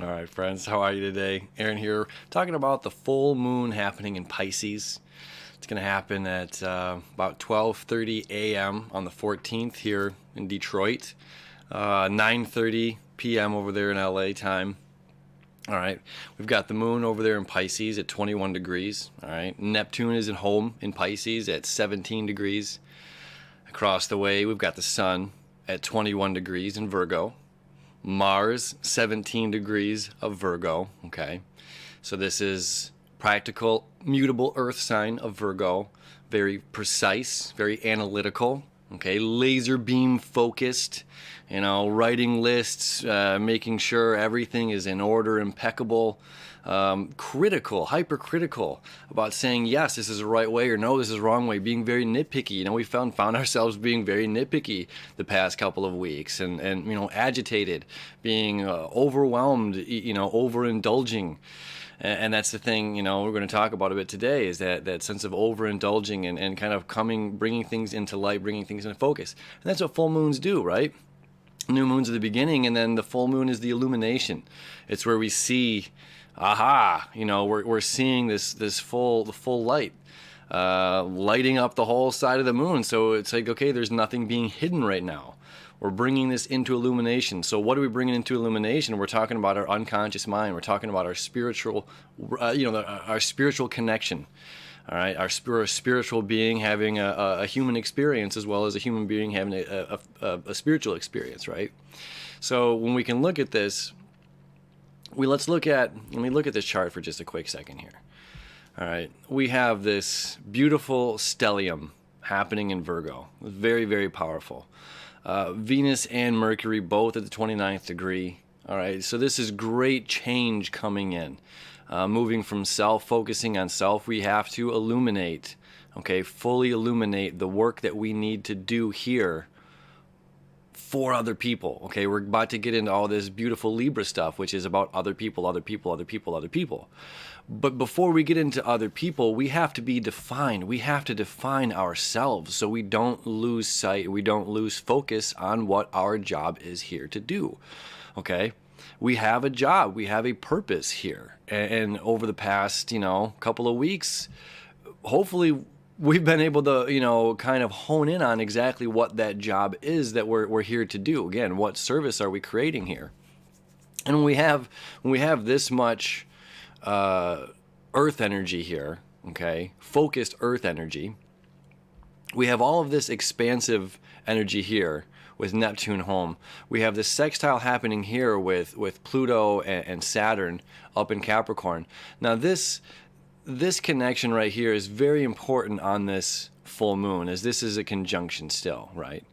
All right, friends, how are you today? Aaron here, talking about the full moon happening in Pisces. It's going to happen at about 12:30 a.m. on the 14th here in Detroit, 9:30 p.m. over there in LA time. All right, we've got the moon over there in Pisces at 21 degrees. All right, Neptune is at home in Pisces at 17 degrees. Across the way, we've got the sun at 21 degrees in Virgo. Mars, 17 degrees of Virgo, okay? So this is practical, mutable earth sign of Virgo. Very precise, very analytical, okay? Laser beam focused, writing lists, making sure everything is in order, impeccable. Critical, hypercritical about saying, yes, this is the right way, or no, this is the wrong way, being very nitpicky. We found ourselves being very nitpicky the past couple of weeks and agitated, being overwhelmed, overindulging. And that's the thing, we're going to talk about a bit today, is that sense of overindulging and kind of bringing things into light, bringing things into focus. And that's what full moons do, right? New moon's are the beginning, and then the full moon is the illumination. It's where we see, we're seeing the full light, lighting up the whole side of the moon. So it's like, okay, there's nothing being hidden right now. We're bringing this into illumination. So what are we bringing into illumination? We're talking about our unconscious mind. We're talking about our spiritual, our spiritual connection. All right, our spiritual being having a human experience as well as a human being having a spiritual experience, right? So when we can look at this, let me look at this chart for just a quick second here. All right, we have this beautiful stellium happening in Virgo. Very, very powerful. Venus and Mercury both at the 29th degree. All right, so this is great change coming in. Moving from self, focusing on self, we have to illuminate, okay, fully illuminate the work that we need to do here for other people. Okay, we're about to get into all this beautiful Libra stuff, which is about other people, other people, other people, other people. But before we get into other people, we have to be defined. We have to define ourselves so we don't lose sight, we don't lose focus on what our job is here to do. Okay? We have a job, we have a purpose here. And over the past, couple of weeks, hopefully we've been able to, kind of hone in on exactly what that job is that we're here to do. Again, what service are we creating here? And when we have this much earth energy here, okay, focused earth energy, we have all of this expansive energy here with Neptune home. We have this sextile happening here with Pluto and Saturn up in Capricorn. Now this connection right here is very important on this full moon, as this is a conjunction still, right?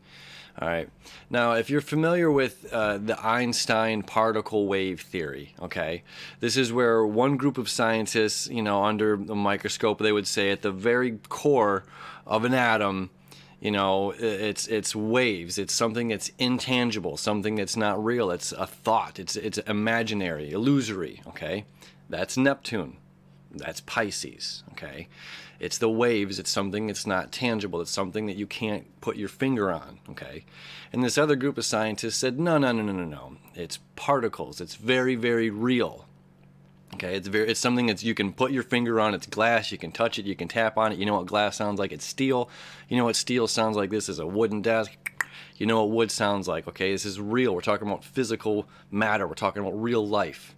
All right. Now, if you're familiar with the Einstein particle wave theory, okay, this is where one group of scientists, under a microscope, they would say at the very core of an atom, it's waves. It's something that's intangible, something that's not real. It's a thought. It's imaginary, illusory. Okay, that's Neptune. That's Pisces. Okay, it's the waves. It's something that's not tangible. It's something that you can't put your finger on. Okay, and this other group of scientists said, no. It's particles. It's very, very real. Okay, it's something that you can put your finger on. It's glass. You can touch it. You can tap on it. You know what glass sounds like? It's steel. You know what steel sounds like? This is a wooden desk. You know what wood sounds like? Okay, this is real. We're talking about physical matter. We're talking about real life.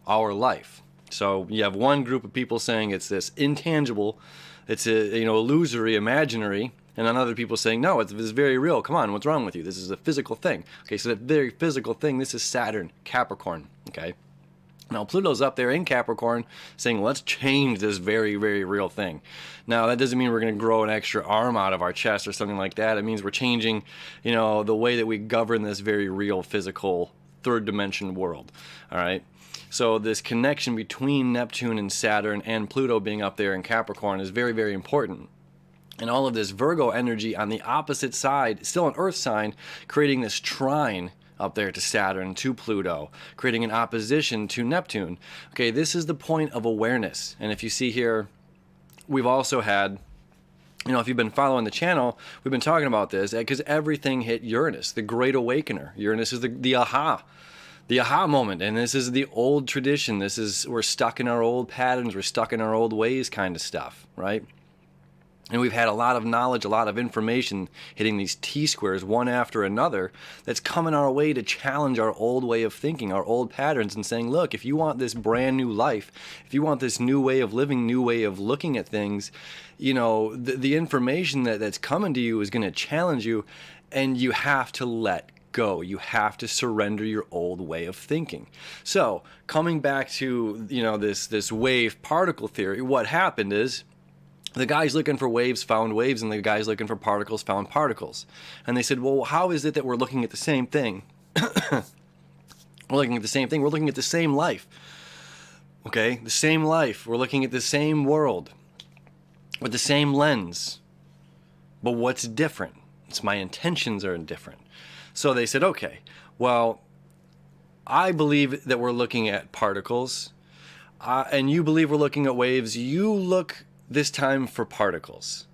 Our life. So you have one group of people saying it's this intangible, it's illusory, imaginary, and then other people saying, no, it's very real. Come on, what's wrong with you? This is a physical thing. Okay, so that very physical thing, this is Saturn, Capricorn. Okay. Now, Pluto's up there in Capricorn saying, let's change this very, very real thing. Now, that doesn't mean we're going to grow an extra arm out of our chest or something like that. It means we're changing, the way that we govern this very real, physical, third dimension world. All right. So this connection between Neptune and Saturn and Pluto being up there in Capricorn is very, very important. And all of this Virgo energy on the opposite side, still an Earth sign, creating this trine up there to Saturn, to Pluto, creating an opposition to Neptune. Okay, this is the point of awareness. And if you see here, we've also had, if you've been following the channel, we've been talking about this because everything hit Uranus, the great awakener. Uranus is the aha. The aha moment, and this is the old tradition. This is, we're stuck in our old patterns, we're stuck in our old ways kind of stuff, right? And we've had a lot of knowledge, a lot of information hitting these T-squares one after another that's coming our way to challenge our old way of thinking, our old patterns, and saying, look, if you want this brand new life, if you want this new way of living, new way of looking at things, you know, the information that's coming to you is going to challenge you, and you have to let go. You have to surrender your old way of thinking. So coming back to, you know, this wave particle theory, what happened is the guys looking for waves found waves, and the guys looking for particles found particles. And they said, well, how is it that we're looking at the same thing? We're looking at the same thing. We're looking at the same life. Okay? The same life. We're looking at the same world with the same lens. But what's different? It's my intentions are different. So they said, okay, well, I believe that we're looking at particles, and you believe we're looking at waves. You look this time for particles,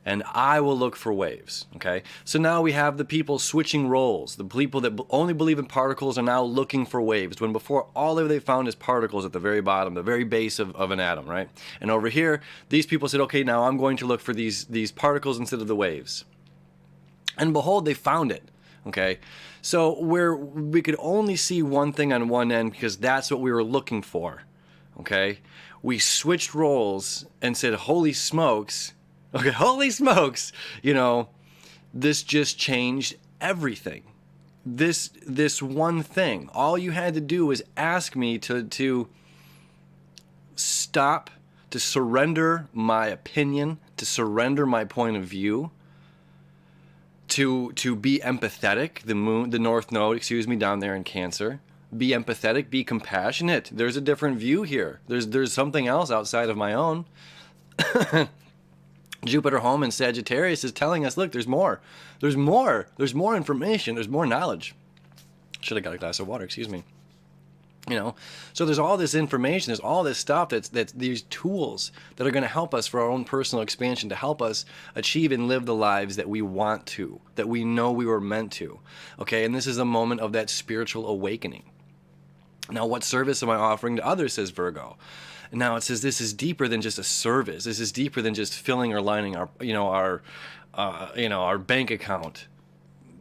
and I will look for waves, okay? So now we have the people switching roles. The people that only believe in particles are now looking for waves, when before all they found is particles at the very bottom, the very base of an atom, right? And over here, these people said, okay, now I'm going to look for these particles instead of the waves. And behold, they found it. Okay, so we could only see one thing on one end because that's what we were looking for. Okay, we switched roles and said, "Holy smokes!" Okay, holy smokes! You know, this just changed everything. This one thing. All you had to do was ask me to stop, to surrender my opinion, to surrender my point of view. To be empathetic, the North Node, down there in Cancer. Be empathetic, be compassionate. There's a different view here. There's something else outside of my own. Jupiter home in Sagittarius is telling us, look, there's more. There's more. There's more information. There's more knowledge. Should have got a glass of water, excuse me. You know, so there's all this information, there's all this stuff that's these tools that are going to help us for our own personal expansion, to help us achieve and live the lives that we want to, that we know we were meant to. Okay, and this is a moment of that spiritual awakening. Now, what service am I offering to others, says Virgo? Now it says this is deeper than just a service. This is deeper than just filling or lining our bank account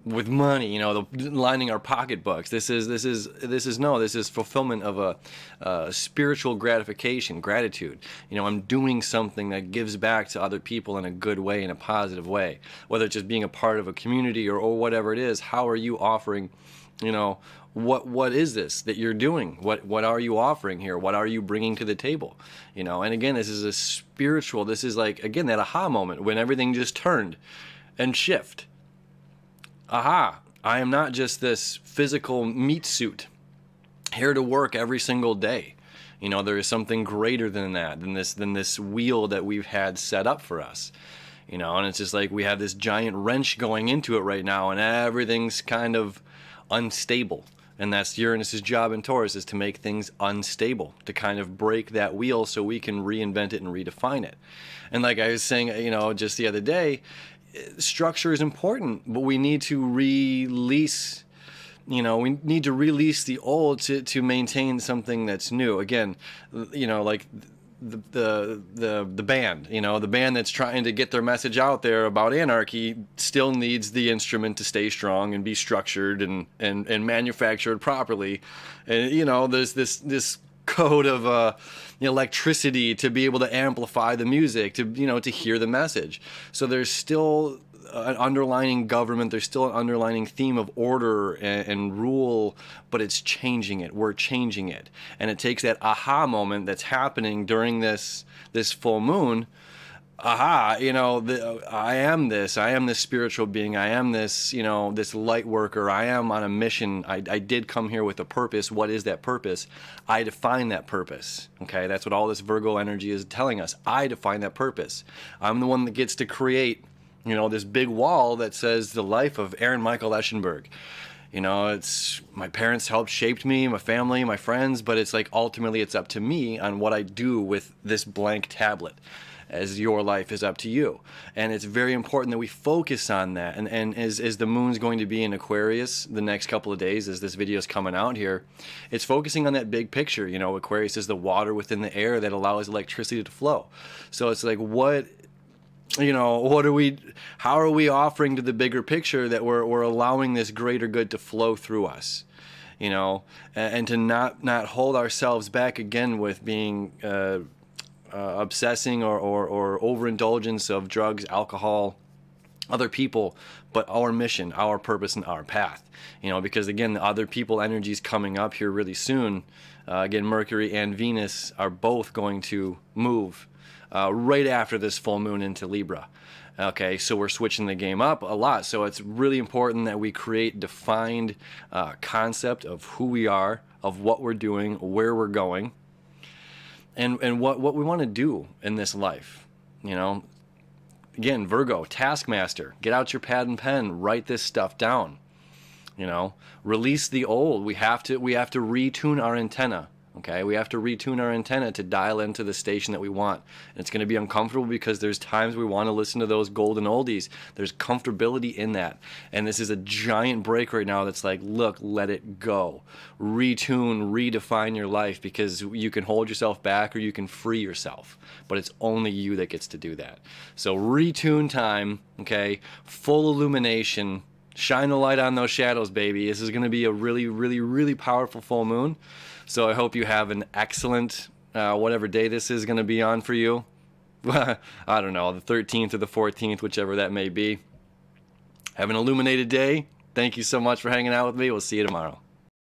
with money, lining our pocketbooks. This is fulfillment of a spiritual gratification, gratitude. I'm doing something that gives back to other people in a good way, in a positive way. Whether it's just being a part of a community or whatever it is, how are you offering, what is this that you're doing? What are you offering here? What are you bringing to the table? And again, this is a spiritual, this is like, again, that aha moment when everything just turned and shift. Aha, I am not just this physical meat suit here to work every single day. There is something greater than that, than this wheel that we've had set up for us. And it's just like we have this giant wrench going into it right now, and everything's kind of unstable. And that's Uranus's job in Taurus, is to make things unstable, to kind of break that wheel so we can reinvent it and redefine it. And like I was saying, just the other day, structure is important, but we need to release, we need to release the old to maintain something that's new. Again, like the band, the band that's trying to get their message out there about anarchy still needs the instrument to stay strong and be structured and manufactured properly. And, there's this code of electricity to be able to amplify the music, to hear the message. So there's still an underlining government, there's still an underlining theme of order and rule, but it's changing it. We're changing it. And it takes that aha moment that's happening during this full moon. Aha, I am this spiritual being. I am this, this light worker. I am on a mission. I did come here with a purpose. What is that purpose? I define that purpose. Okay, that's what all this Virgo energy is telling us. I define that purpose. I'm the one that gets to create, this big wall that says the life of Aaron Michael Eschenberg. It's my parents helped shaped me, my family, my friends, but it's like ultimately it's up to me on what I do with this blank tablet. as your life is up to you. And it's very important that we focus on that. And as the moon's going to be in Aquarius the next couple of days, as this video is coming out here, it's focusing on that big picture. You know, Aquarius is the water within the air that allows electricity to flow. So it's like, how are we offering to the bigger picture that we're allowing this greater good to flow through us? You know, and to not hold ourselves back again with being obsessing or overindulgence of drugs, alcohol, other people, but our mission, our purpose, and our path. You know, because again, the other people energy is coming up here really soon. Again, Mercury and Venus are both going to move right after this full moon into Libra. Okay, so we're switching the game up a lot. So it's really important that we create defined concept of who we are, of what we're doing, where we're going, and what we want to do in this life. You know, again, Virgo, taskmaster, get out your pad and pen, write this stuff down. You know, release the old. We have to retune our antenna. Okay, we have to retune our antenna to dial into the station that we want. And it's going to be uncomfortable because there's times we want to listen to those golden oldies. There's comfortability in that. And this is a giant break right now that's like, look, let it go. Retune, redefine your life, because you can hold yourself back or you can free yourself. But it's only you that gets to do that. So retune time, okay, full illumination. Shine the light on those shadows, baby. This is going to be a really, really, really powerful full moon. So I hope you have an excellent, whatever day this is going to be on for you. I don't know, the 13th or the 14th, whichever that may be. Have an illuminated day. Thank you so much for hanging out with me. We'll see you tomorrow.